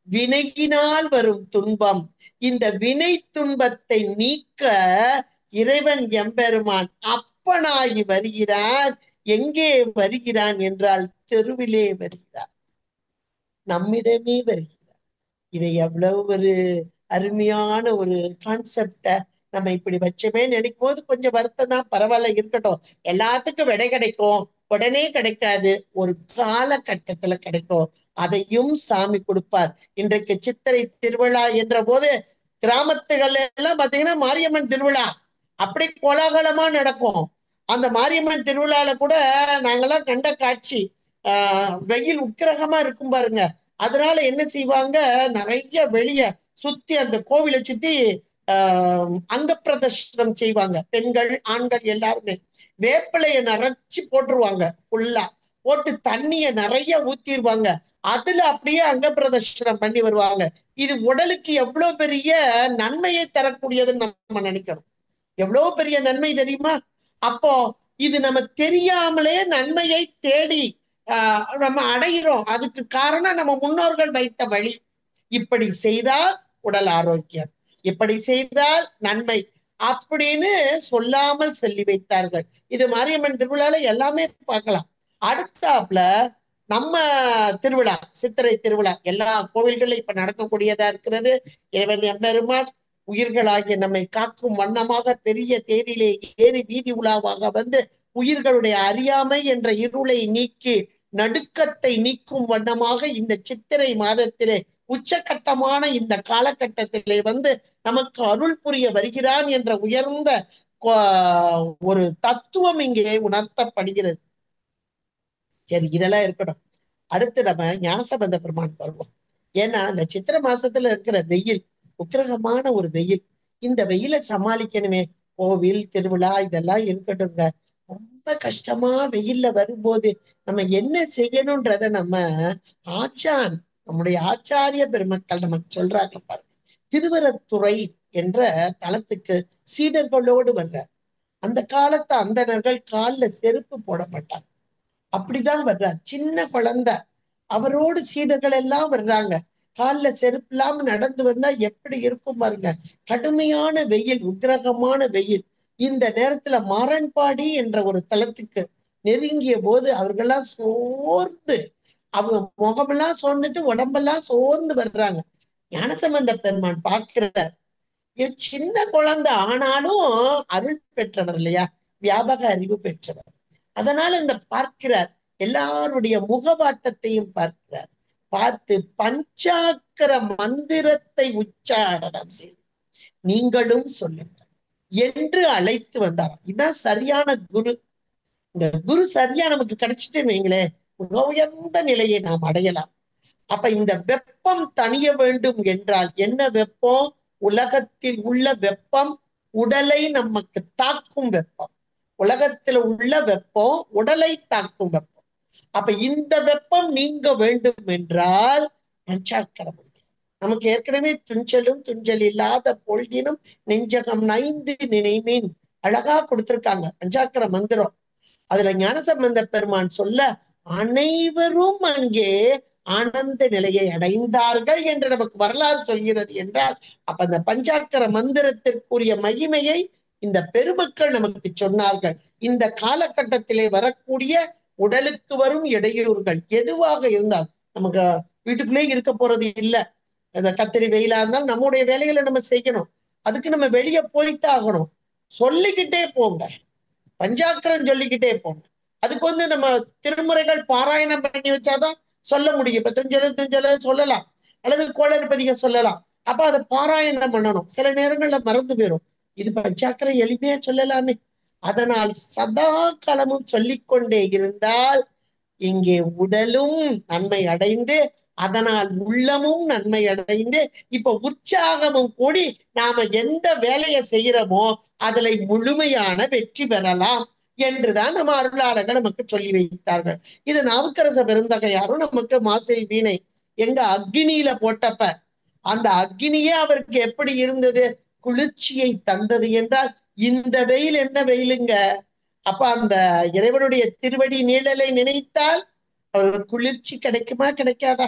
வினையினால் வரும் துன்பம். இந்த வினை துன்பத்தை நீக்க இறைவன் எம்பெருமான் அப்பனாகி வருகிறான். எங்கே வருகிறான் என்றால் தெருவிலே வருகிறான், நம்மிடமே வருகிறான். இதை எவ்வளவு ஒரு அருமையான ஒரு கான்செப்ட நம்ம இப்படி வச்சோமே நினைக்கும் போது கொஞ்சம் வருத்தம் தான். பரவாயில்ல, இருக்கட்டும். எல்லாத்துக்கும் விடை கிடைக்கும், உடனே கிடைக்காது, ஒரு காலகட்டத்துல கிடைக்கும். அதையும் சாமி கொடுப்பார். இன்றைக்கு சித்திரை திருவிழா என்ற போது கிராமத்துகள்ல எல்லாம் பாத்தீங்கன்னா மாரியம்மன் திருவிழா அப்படி கோலாகலமா நடக்கும். அந்த மாரியம்மன் திருவிழால கூட நாங்கெல்லாம் கண்ட காட்சி, வெயில் உக்கிரகமா இருக்கும் பாருங்க. அதனால என்ன செய்வாங்க, நிறைய வெளிய சுத்தி அந்த கோவிலை சுத்தி அங்க பிரதர்ஷனம் செய்வாங்க. பெண்கள் ஆண்கள் எல்லாருமே வேப்பிலைய நிறைச்சு போட்டுருவாங்க, ஃபுல்லா போட்டு தண்ணிய நிறைய ஊத்திடுவாங்க. அதுல அப்படியே அங்க பிரதர்ஷனம் பண்ணி வருவாங்க. இது உடலுக்கு எவ்வளவு பெரிய நன்மையை தரக்கூடியதுன்னு நம்ம நினைக்கிறோம். எவ்வளவு பெரிய நன்மை தெரியுமா? அப்போ இது நம்ம தெரியாமலே நன்மையை தேடி நம்ம அடைகிறோம். அதுக்கு காரணம் நம்ம முன்னோர்கள் வைத்த வழி. இப்படி செய்தால் உடல் ஆரோக்கியம், இப்படி செய்தால் நன்மை அப்படின்னு சொல்லாமல் சொல்லி வைத்தார்கள். இது மாரியம்மன் திருவிழால எல்லாமே பார்க்கலாம். அடுத்தாப்புல நம்ம திருவிழா, சித்திரை திருவிழா எல்லா கோவில்களும் இப்ப நடக்கக்கூடியதா இருக்கிறது. இறைவன் எம்பெருமான் உயிர்களாகிய நம்மை காக்கும் வண்ணமாக பெரிய தேரிலே ஏறி வீதி உலாவாக வந்து உயிர்களுடைய அறியாமை என்ற இருளை நீக்கி நடுக்கத்தை நீக்கும் வண்ணமாக இந்த சித்திரை மாதத்திலே உச்சகட்டமான இந்த காலகட்டத்திலே வந்து நமக்கு அருள் புரிய வருகிறான் என்ற உயர்ந்த ஒரு தத்துவம் இங்கே உணர்த்தப்படுகிறது. சரி, இதெல்லாம் இருக்கட்டும். அடுத்து நம்ம ஞானசம்பந்த பெருமான் வருவோம். ஏன்னா இந்த சித்திரை மாசத்துல இருக்கிற வெயில் உக்கிரகமான ஒரு வெயில். இந்த வெயிலை சமாளிக்கணுமே. கோவில் திருவிழா இதெல்லாம் இருக்கட்டுங்க, ரொம்ப கஷ்டமா வெயில்ல வரும்போது நம்ம என்ன செய்யணும்ன்றத நம்ம நம்முடைய ஆச்சாரிய பெருமக்கள் நமக்கு சொல்றாங்க பாருங்க. திருவரத்துறை என்ற தலத்துக்கு சீடர்களோடு வர்ற அந்த காலத்து அந்தணர்கள் காலில் செருப்பு போட மாட்டாங்க, அப்படிதான் வர்றார். சின்ன குழந்தை, அவரோடு சீடர்கள் எல்லாம் வர்றாங்க. காலில் செருப்பு இல்லாம நடந்து வந்தா எப்படி இருக்கும் பாருங்க. கடுமையான வெயில், உக்கிரகமான வெயில். இந்த நேரத்துல மாரன்பாடி என்ற ஒரு தலத்துக்கு நெருங்கிய போது அவர்கள்லாம் சோர்ந்து, அவங்க முகமெல்லாம் சோர்ந்துட்டு உடம்பெல்லாம் சோர்ந்து வர்றாங்க. ஞானசம்பந்த பெருமான் பார்க்கிறார். சின்ன குழந்தை ஆனாலும் அருள் பெற்றவர் இல்லையா, வியாபக அறிவு பெற்றவர். அதனால இந்த பார்க்கிறார், எல்லாருடைய முகவாட்டத்தையும் பார்க்கிறார். பார்த்து பஞ்சாக்கர மந்திரத்தை உச்சாடனம் செய்து நீங்களும் சொல்லுங்கள் என்று அழைத்து வந்தார். இதுதான் சரியான குரு. இந்த குரு சரியா நமக்கு கிடைச்சிட்டு வைங்களே, மிக உயர்ந்த நிலையை நாம் அடையலாம். அப்ப இந்த வெப்பம் தணிய வேண்டும் என்றால் என்ன வெப்பம்? உலகத்தில் உள்ள வெப்பம், உடலை நமக்கு தாக்கும் வெப்பம். உலகத்துல உள்ள வெப்பம் உடலை தாக்கும் வெப்பம். அப்ப இந்த வெப்பம் நீங்க வேண்டும் என்றால் பஞ்சாக்கரம். நமக்கு ஏற்கனவே துஞ்சலும் துஞ்சல் இல்லாத பொழுதினும் நெஞ்சகம் நைந்து நினைமீன் அழகா கொடுத்திருக்காங்க பஞ்சாக்கர மந்திரம். அதுல ஞானசம்பந்த பெருமான் சொல்ல அனைவரும் அங்கே ஆனந்த நிலையை அடைந்தார்கள் என்று நமக்கு வரலாறு சொல்கிறது என்றால், அப்ப அந்த பஞ்சாக்கர மந்திரத்திற்குரிய மகிமையை இந்த பெருமக்கள் நமக்கு சொன்னார்கள். இந்த காலகட்டத்திலே வரக்கூடிய உடலுக்கு வரும் இடையூறுகள் எதுவாக இருந்தால், நமக்கு வீட்டுக்குள்ளே இருக்க போறது இல்லை. அந்த கத்திரி வெயிலா இருந்தாலும் நம்முடைய வேலைகளை நம்ம செய்யணும். அதுக்கு நம்ம வெளியே போய்த்தான் ஆகணும். சொல்லிக்கிட்டே போங்க, பஞ்சாக்கரம் சொல்லிக்கிட்டே போங்க. அதுக்கு வந்து நம்ம திருமுறைகள் பாராயணம் பண்ணி வச்சாதான் சொல்ல முடியும். இப்ப துஞ்சல சொல்லலாம், அல்லது கோளறுபதிக சொல்லலாம். அப்ப அதை பாராயணம் பண்ணணும். சில நேரங்கள்ல மறந்து போயிடும். இது பஞ்சாக்கரம் எளிமையா சொல்லலாமே. அதனால் சதா காலமும் சொல்லிக்கொண்டே இருந்தால் இங்கே உடலும் நன்மை அடைந்து, அதனால் உள்ளமும் நன்மை அடைந்து, இப்ப உற்சாகமும் கூடி நாம எந்த வேலையை செய்யறோமோ அதுல முழுமையான வெற்றி பெறலாம் என்றுதான் நம்ம அருளாளர்கள் நமக்கு சொல்லி வைத்தார்கள். இது நாவுக்கரச பெருந்தகையாரும் நமக்கு மாசில் வீணை எங்க அக்னியில போட்டப்ப அந்த அக்னியே அவருக்கு எப்படி இருந்தது? குளிர்ச்சியை தந்தது என்றால் இந்த வெயில் என்ன வெயிலுங்க. அப்ப அந்த இறைவனுடைய திருவடி நீழலை நினைத்தால் அவருக்கு குளிர்ச்சி கிடைக்குமா கிடைக்காதா?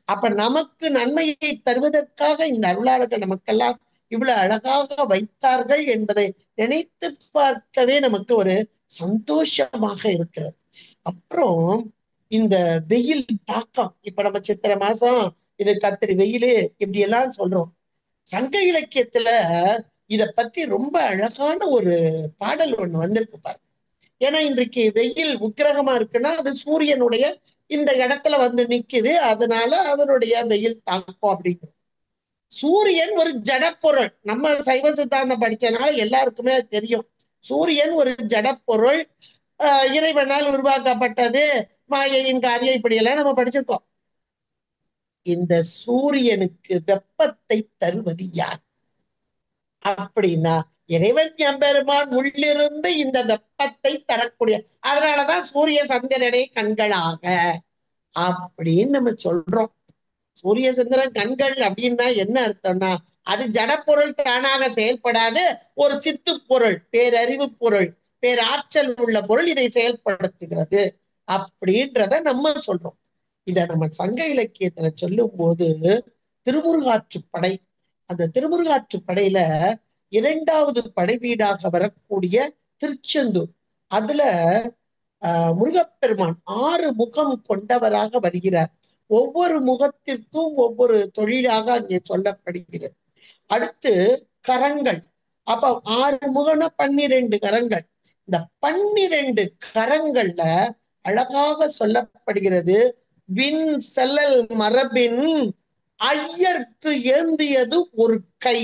அப்ப நமக்கு நன்மையை தருவதற்காக இந்த அருளாளர்கள் நமக்கெல்லாம் இவ்வளவு அழகாக வைத்தார்கள் என்பதை நினைத்து பார்க்கவே நமக்கு ஒரு சந்தோஷமாக இருக்கிறது. அப்புறம் இந்த வெயில் தாக்கம், இப்ப நம்ம சித்திரை மாசம் இது கத்திரி வெயிலு இப்படி எல்லாம் சொல்றோம். சங்க இலக்கியத்துல இத பத்தி ரொம்ப அழகான ஒரு பாடல் ஒண்ணு வந்திருக்கு பாரு. ஏன்னா இன்றைக்கு வெயில் உக்கிரகமா இருக்குன்னா அது சூரியனுடைய இந்த இடத்துல வந்து நிக்குது, அதனால அதனுடைய வெயில் தாக்கம் அப்படிங்கும். சூரியன் ஒரு ஜடப்பொருள். நம்ம சைவ சித்தாந்தம் படிச்சதுனால எல்லாருக்குமே அது தெரியும். சூரியன் ஒரு ஜடப்பொருள், இறைவனால் உருவாக்கப்பட்டது, மாயையின் காரியம், இப்படி எல்லாம் நம்ம படிச்சிருக்கோம். இந்த சூரியனுக்கு வெப்பத்தை தருவது யார் அப்படின்னா இறைவன் எம்பெருமான் உள்ளிருந்து இந்த வெப்பத்தை தரக்கூடிய, அதனாலதான் சூரிய சந்திரனே கண்களாக அப்படின்னு நம்ம சொல்றோம். சூரிய சந்திரன் கண்கள் அப்படின்னா என்ன அர்த்தம்னா அது ஜடப்பொருள், தானாக செயல்படாது, ஒரு சித்து பொருள், பேரறிவு பொருள், பேராற்றல் உள்ள பொருள் இதை செயல்படுத்துகிறது அப்படின்றத நம்ம சொல்றோம். இத நம்ம சங்க இலக்கியத்துல சொல்லும் போது திருமுருகாற்றுப்படை, அந்த திருமுருகாற்றுப்படையில இரண்டாவது படை வீடாக வரக்கூடிய திருச்செந்தூர், அதுல முருகப்பெருமான் 6 முகம் கொண்டவராக வருகிறார். ஒவ்வொரு முகத்திற்கும் ஒவ்வொரு தொழிலாக அங்கே சொல்லப்படுகிறது. அடுத்து கரங்கள், அப்ப 6 முகம்னா 12 கரங்கள். இந்த 12 கரங்கள்ல அழகாக சொல்லப்படுகிறது, விண் செல்லல் மரபின் ஐயர்க்கு ஏந்தியது ஒரு கை.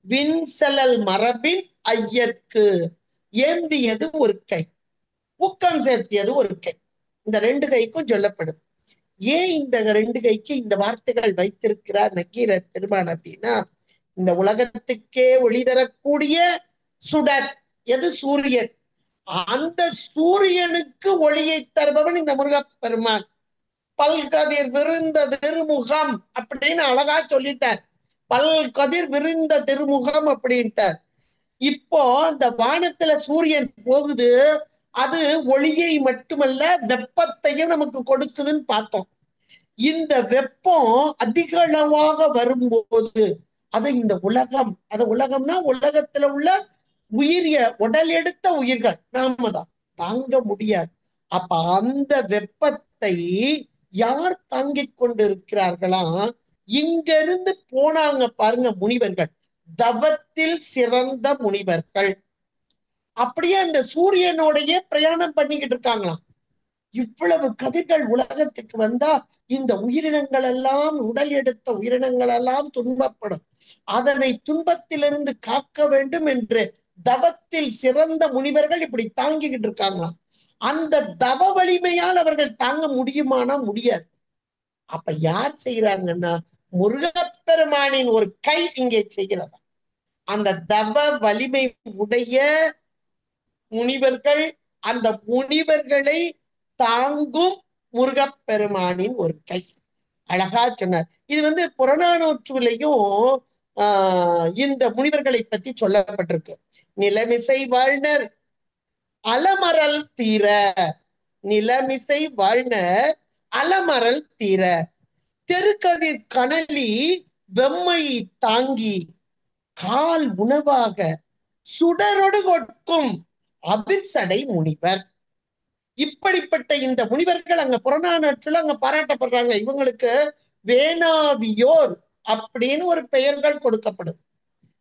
விண் செல்லல் மரபின் ஐயர்க்கு ஏந்தியது ஒரு கை, ஊக்கம் சேர்த்தியது ஒரு கை. இந்த 2 கைக்கும் சொல்லப்படுது. ஏன் இந்த 2 கைக்கு இந்த வார்த்தைகள் வைத்திருக்கிறார் நக்கீரர் பெருமான் அப்படின்னா, இந்த உலகத்துக்கே ஒளி தரக்கூடிய சுடர் எது? சூரியன். அந்த சூரியனுக்கு ஒளியை தருபவன் இந்த முருகப்பெருமான். பல்கதிர் விருந்த திருமுகம் அப்படின்னு அழகா சொல்லிட்டார். பல்கதிர் விருந்த திருமுகம் அப்படின்ட்டார். இப்போ இந்த வானத்துல சூரியன் போகுது, அது ஒளியை மட்டுமல்ல வெப்பத்தையும் நமக்கு கொடுக்குதுன்னு பார்த்தோம். இந்த வெப்பம் அதிக அளவாக வரும்போது அது இந்த உலகம், அது உலகம்னா உலகத்துல உள்ள உயிரிய உடல் எடுத்த உயிர்கள் நாம தான் தாங்க முடியாது. அப்ப அந்த வெப்பத்தை யார் தாங்கிக் கொண்டு இருக்கிறார்களாம்? இங்க இருந்து போனாங்க பாருங்க முனிவர்கள், தவத்தில் சிறந்த முனிவர்கள். அப்படியே அந்த சூரியனோடையே பிரயாணம் பண்ணிக்கிட்டு இருக்காங்களாம். இவ்வளவு கதிர்கள் உலகத்துக்கு வந்தா இந்த உயிரினங்கள் எல்லாம், உடல் எடுத்த உயிரினங்கள் எல்லாம் துன்பப்படும். அதனை துன்பத்திலிருந்து காக்க வேண்டும் என்று தவத்தில் சிறந்த முனிவர்கள் இப்படி தாங்கிக்கிட்டு இருக்காங்களாம். அந்த தவ வலிமையால் அவர்கள் தாங்க முடியுமானா முடியாது. அப்ப யார் செய்யறாங்கன்னா முருகப்பெருமானின் ஒரு கை இங்கே செய்கிறதா. அந்த தவ வலிமை உடைய முனிவர்கள், அந்த முனிவர்களை தாங்கும் முருகப்பெருமானின் ஒரு கை. அழகா சொன்னார். இது புறநானூற்றுலையும் இந்த முனிவர்களை பத்தி சொல்லப்பட்டிருக்கு. நிலமிசை வாழ்னர் அலமரல் தீர, நிலமிசை வாழ்னர் அலமரல் தீர, தெருக்கதிர் கனலி வெம்மை தாங்கி கால் உணவாக சுடரொடு கொட்கும் அபிர்சடை முனிவர். இப்படிப்பட்ட இந்த முனிவர்கள் அங்க புறநானூற்றுல அங்க பாராட்டப்படுறாங்க. இவங்களுக்கு வேணாவியோர் அப்படின்னு ஒரு பெயர்கள் கொடுக்கப்படும்.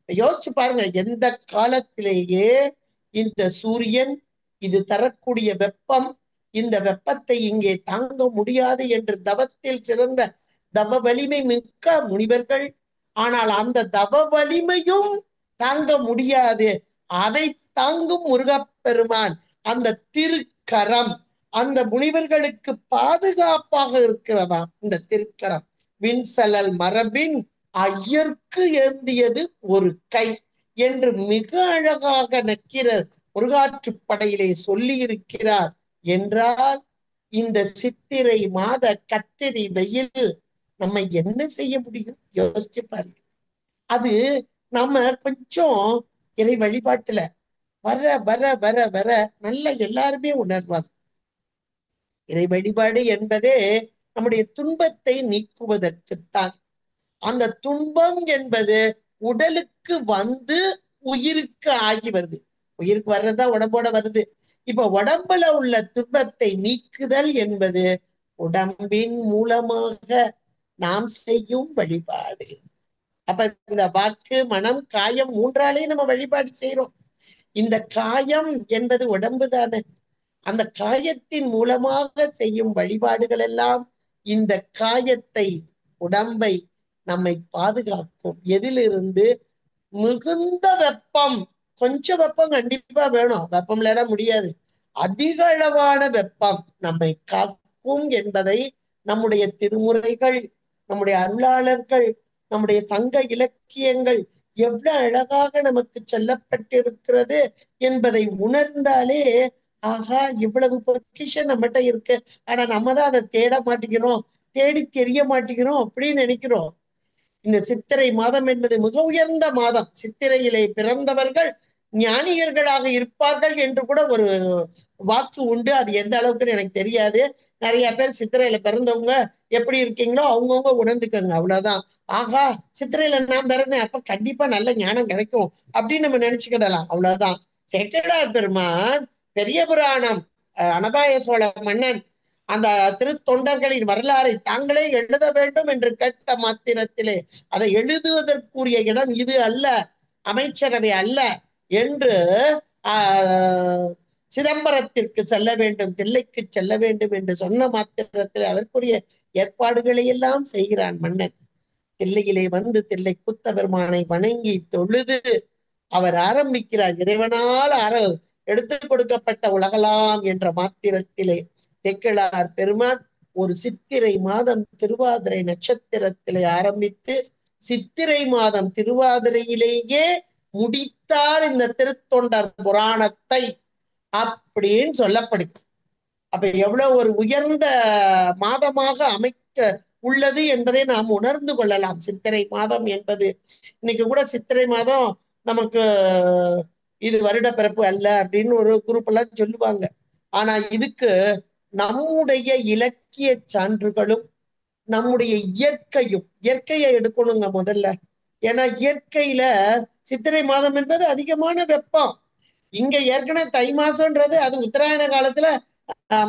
யோசிச்சு பாருங்க, எந்த காலத்திலேயே இந்த சூரியன் இது தரக்கூடிய வெப்பம், இந்த வெப்பத்தை இங்கே தாங்க முடியாது என்று தவத்தில் சிறந்த தவ வலிமை மிக்க முனிவர்கள். ஆனால் அந்த தவ வலிமையும் தாங்க முடியாது, அதை தாங்கும் முருகப்பெருமான் அந்த திருக்கரம், அந்த முனிவர்களுக்கு பாதுகாப்பாக இருக்கிறதா இந்த திருக்கரம். விண்சலல் மரபின் ஐயர்க்கு ஏந்தியது ஒரு கை என்று மிக அழகாக நக்கீரர் முருகாற்றுப்படையிலே சொல்லி இருக்கிறார். என்றால் இந்த சித்திரை மாத கத்திரி வெயில் நம்ம என்ன செய்ய முடியும்? யோசிச்சு பாருங்க. அது நம்ம கொஞ்சம் இறை வழிபாட்டுல வர வர வர வர நல்ல எல்லாருமே உணர்வாங்க. இறை வழிபாடு என்பதே நம்முடைய துன்பத்தை நீக்குவதற்குத்தான். அந்த துன்பம் என்பது உடலுக்கு வந்து உயிருக்கு ஆகி வருது. உயிருக்கு வர்றதுதான் உடம்போட வருது. இப்ப உடம்புல உள்ள துன்பத்தை நீக்குதல் என்பது உடம்பின் மூலமாக நாம் செய்யும் வழிபாடு. அப்ப இந்த வாக்கு, மனம், காயம் மூன்றாலே நம்ம வழிபாடு செய்யறோம். இந்த காயம் என்பது உடம்பு தானே. அந்த காயத்தின் மூலமாக செய்யும் வழிபாடுகள் எல்லாம் இந்த காயத்தை, உடம்பை நம்மை பாதுகாக்கும். எதிலிருந்து? மிகுந்த வெப்பம். கொஞ்சம் வெப்பம் கண்டிப்பா வேணும், வெப்பம் இல்லைன்னா முடியாது. அதிக அளவான வெப்பம் நம்மை காக்கும் என்பதை நம்முடைய திருமுறைகள், நம்முடைய அருளாளர்கள், நம்முடைய சங்க இலக்கியங்கள் எவ்வளவு அழகாக நமக்கு சொல்லப்பட்டிருக்கிறது என்பதை உணர்ந்தாலே, ஆஹா, இவ்வளவு பொக்கிஷம் நம்மகிட்ட இருக்கு. ஆனா நம்ம தான் அதை தேட மாட்டேங்கிறோம், தேடி தெரிய மாட்டேங்கிறோம் அப்படின்னு நினைக்கிறோம். இந்த சித்திரை மாதம் என்பது மிக உயர்ந்த மாதம். சித்திரையிலே பிறந்தவர்கள் ஞானியர்களாக இருப்பார்கள் என்று கூட ஒரு வாக்கு உண்டு. அது எந்த அளவுக்குன்னு எனக்கு தெரியாது. நிறைய பேர் சித்திரையில பிறந்தவங்க எப்படி இருக்கீங்களோ அவங்கவுங்க உணர்ந்துக்கோங்க, அவ்வளவுதான். ஆகா, சித்திரையில நான் பிறந்தேன், அப்ப கண்டிப்பா நல்ல ஞானம் கிடைக்கும் அப்படின்னு நம்ம நினைச்சுக்கிடலாம், அவ்வளவுதான். சேக்கிழார் பெருமான் பெரிய புராணம், அனபாய சோழ மன்னன் அந்த திருத்தொண்டர்களின் வரலாறை தாங்களே எழுத வேண்டும் என்று கேட்ட மாத்திரத்திலே அதை எழுதுவதற்குரிய இடம் இது அல்ல, அமைச்சரவை அல்ல என்று சிதம்பரத்திற்கு செல்ல வேண்டும், தில்லைக்கு செல்ல வேண்டும் என்று சொன்ன மாத்திரத்தில் அதற்குரிய ஏற்பாடுகளை எல்லாம் செய்கிறான் மன்னன். தில்லையிலே வந்து தில்லை கூத்த பெருமானை வணங்கி தொழுது அவர் ஆரம்பிக்கிறார். இறைவனால் எடுத்துக் கொடுக்கப்பட்ட உலகலாம் என்ற மாத்திரத்திலே சேக்கிழார் பெருமான் ஒரு சித்திரை மாதம் திருவாதிரை நட்சத்திரத்திலே ஆரம்பித்து சித்திரை மாதம் திருவாதிரையிலேயே முடித்தார் இந்த திருத்தொண்டர் புராணத்தை அப்படின்னு சொல்லப்படுது. அப்ப எவ்வளவு ஒரு உயர்ந்த மாதமாக அமைக்க உள்ளது என்பதை நாம் உணர்ந்து கொள்ளலாம். சித்திரை மாதம் என்பது இன்னைக்கு கூட சித்திரை மாதம் நமக்கு இது வருட பிறப்பு அல்ல அப்படின்னு ஒரு குரூப்பெல்லாம் சொல்லுவாங்க. ஆனா இதுக்கு நம்முடைய இலக்கிய சான்றுகளும் நம்முடைய இயற்கையை எடுக்கணுங்க முதல்ல. ஏன்னா இயற்கையில சித்திரை மாதம் என்பது அதிகமான வெப்பம். இங்க ஏற்கனவே தை மாசம்ன்றது அது உத்தராயண காலத்துல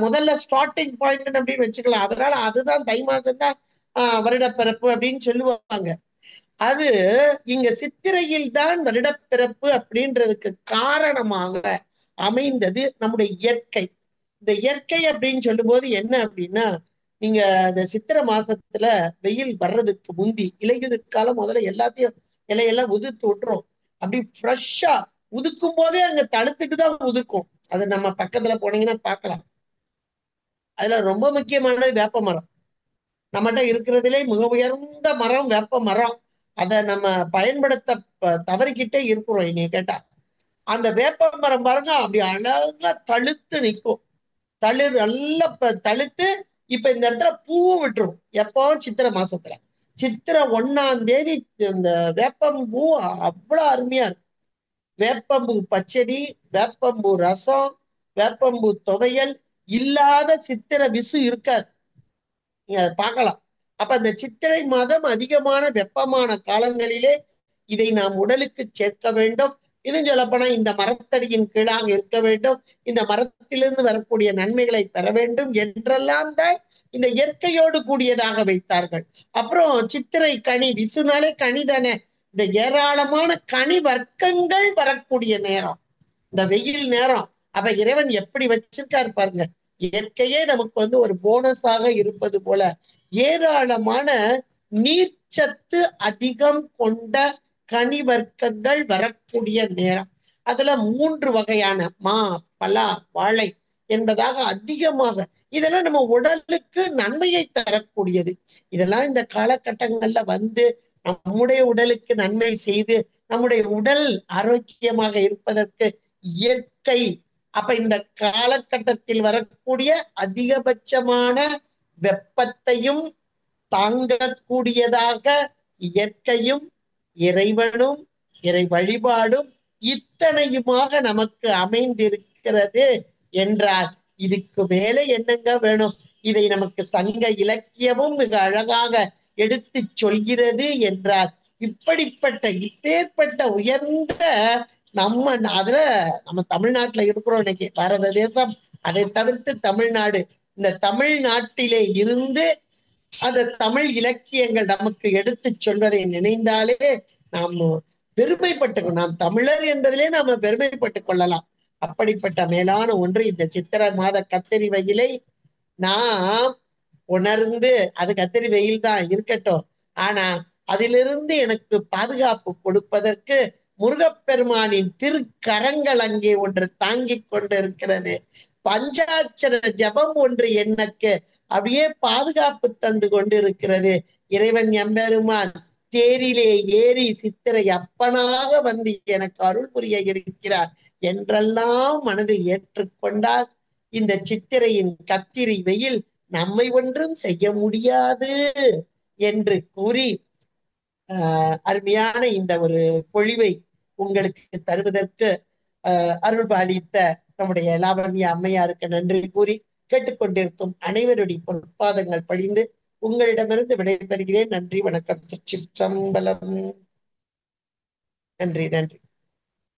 முதல்ல ஸ்டார்டிங் பாயிண்ட் அப்படின்னு வச்சுக்கலாம். அதனால அதுதான் தை மாசம் தான் வருடப்பிறப்பு அப்படின்னு சொல்லுவாங்க. அது இங்க சித்திரையில் தான் வருடப்பிறப்பு அப்படின்றதுக்கு காரணமாக அமைந்தது நம்முடைய இயற்கை. இந்த இயற்கை அப்படின்னு சொல்லும் போது என்ன அப்படின்னா, நீங்க இந்த சித்திரை மாசத்துல வெயில் வர்றதுக்கு முந்தி இலையுதிர் காலம் முதல்ல எல்லாத்தையும் இலையெல்லாம் உதிர்த்து விட்டுரும். அப்படி ஃப்ரெஷ்ஷா உதுக்கும் போதே அங்க தழுத்துட்டு தான் உதுக்கும். அது நம்ம பக்கத்துல போனீங்கன்னா பார்க்கலாம். அதுல ரொம்ப முக்கியமானது வேப்ப மரம். நம்மகிட்ட இருக்கிறதுலே மிக உயர்ந்த மரம் வேப்ப மரம். அதை நம்ம பயன்படுத்த தவறிக்கிட்டே இருக்கிறோம். என்னைய கேட்டா அந்த வேப்ப மரம் பாருங்க, அப்படி அழகா தழுத்து நிற்கும். நல்லா தழுத்து இப்ப இந்த இடத்துல பூவும் விட்டுரும். எப்போ? சித்திரை மாசத்துல. சித்திரை 1ஆம் தேதி இந்த வேப்பம்பூ அவ்வளவு அருமையா இருக்கும். வேப்பம்பூ பச்சடி, வேப்பம்பூ ரசம், வேப்பம்பூ துவையல் இல்லாத சித்திரை விசு இருக்காது. நீங்க அதை பார்க்கலாம். அப்ப அந்த சித்திரை மாதம் அதிகமான வெப்பமான காலங்களிலே இதை நாம் உடலுக்கு சேர்க்க வேண்டும். இன்னும் சொல்லப்போனா இந்த மரத்தடியின் கீழாக இருக்க வேண்டும், இந்த மரத்திலிருந்து வரக்கூடிய நன்மைகளை பெற வேண்டும் என்றெல்லாம் தான் இந்த இயற்கையோடு கூடியதாக வைத்தார்கள். அப்புறம் சித்திரை கனி, விசுனாலே கனி தானே. இந்த ஏராளமான கனி வர்க்கங்கள் வரக்கூடிய நேரம், இந்த வெயில் நேரம். அப்ப இறைவன் எப்படி வச்சிருக்காரு பாருங்க. இயற்கையே நமக்கு ஒரு போனஸாக இருப்பது போல ஏராளமான நீர்ச்சத்து அதிகம் கொண்ட கனி வர்க்கங்கள் வரக்கூடிய நேரம். அதுல 3 வகையான மா, பலா, வாழை என்பதாக அதிகமாக இதெல்லாம் நம்ம உடலுக்கு நன்மையை தரக்கூடியது. இதெல்லாம் இந்த காலகட்டங்கள்ல நம்முடைய உடலுக்கு நன்மை செய்து நம்முடைய உடல் ஆரோக்கியமாக இருப்பதற்கு இயற்கை. அப்ப இந்த காலகட்டத்தில் வரக்கூடிய அதிகபட்சமான வெப்பத்தையும் தாங்கக்கூடியதாக இயற்கையும் இறைவனும் இறை வழிபாடும் இத்தனையுமாக நமக்கு அமைந்திருக்கிறது என்றால் இதுக்கு மேலே என்னங்க வேணும்? இதை நமக்கு சங்க இலக்கியமும் மிக அழகாக எடுத்து சொல்கிறது என்றால் இப்பேற்பட்ட உயர்ந்த நம்ம அதுல நம்ம தமிழ்நாட்டுல இருக்கிறோம் இன்னைக்கு. பாரத தேசம், அதை தவிர்த்து தமிழ்நாடு. இந்த தமிழ்நாட்டிலே இருந்து அந்த தமிழ் இலக்கியங்கள் நமக்கு எடுத்து சொல்வதை நினைந்தாலே நாம் பெருமைப்பட்டுக்கணும். நாம் தமிழர் என்பதிலே நாம பெருமைப்பட்டுக் கொள்ளலாம். அப்படிப்பட்ட மேலான ஒன்று இந்த சித்திரை மாத கத்தரி வெயிலை நாம் உணர்ந்து, அது கத்தரி வெயில் தான் இருக்கட்டும், ஆனா அதிலிருந்து எனக்கு பாதுகாப்பு கொடுப்பதற்கு முருகப்பெருமானின் திருக்கரங்கள் அங்கே ஒன்று தாங்கிக் கொண்டு இருக்கிறது. பஞ்சாட்சர ஜபம் ஒன்று எனக்கு அப்படியே பாதுகாப்பு தந்து கொண்டு இருக்கிறது. இறைவன் எம்பெருமான் தேரிலே ஏறி சித்திரை அப்பனாக வந்து எனக்கு அருள் புரிய இருக்கிறார் என்றெல்லாம் மனதை ஏற்றுக்கொண்டால் இந்த சித்திரையின் கத்திரி வெயில் நம்மை ஒன்றும் செய்ய முடியாது என்று கூறி அருமையான இந்த ஒரு பொழிவை உங்களுக்கு தருவதற்கு அருள் பாலித்த நம்முடைய லாவண்ய அம்மையாருக்கு நன்றி கூறி கேட்டுக்கொண்டிருக்கும் அனைவருடைய பொற்பாதங்கள் படிந்து உங்களிடமிருந்து விடைபெறுகிறேன். நன்றி, வணக்கம். திருச்சிற்றம்பலம். நன்றி.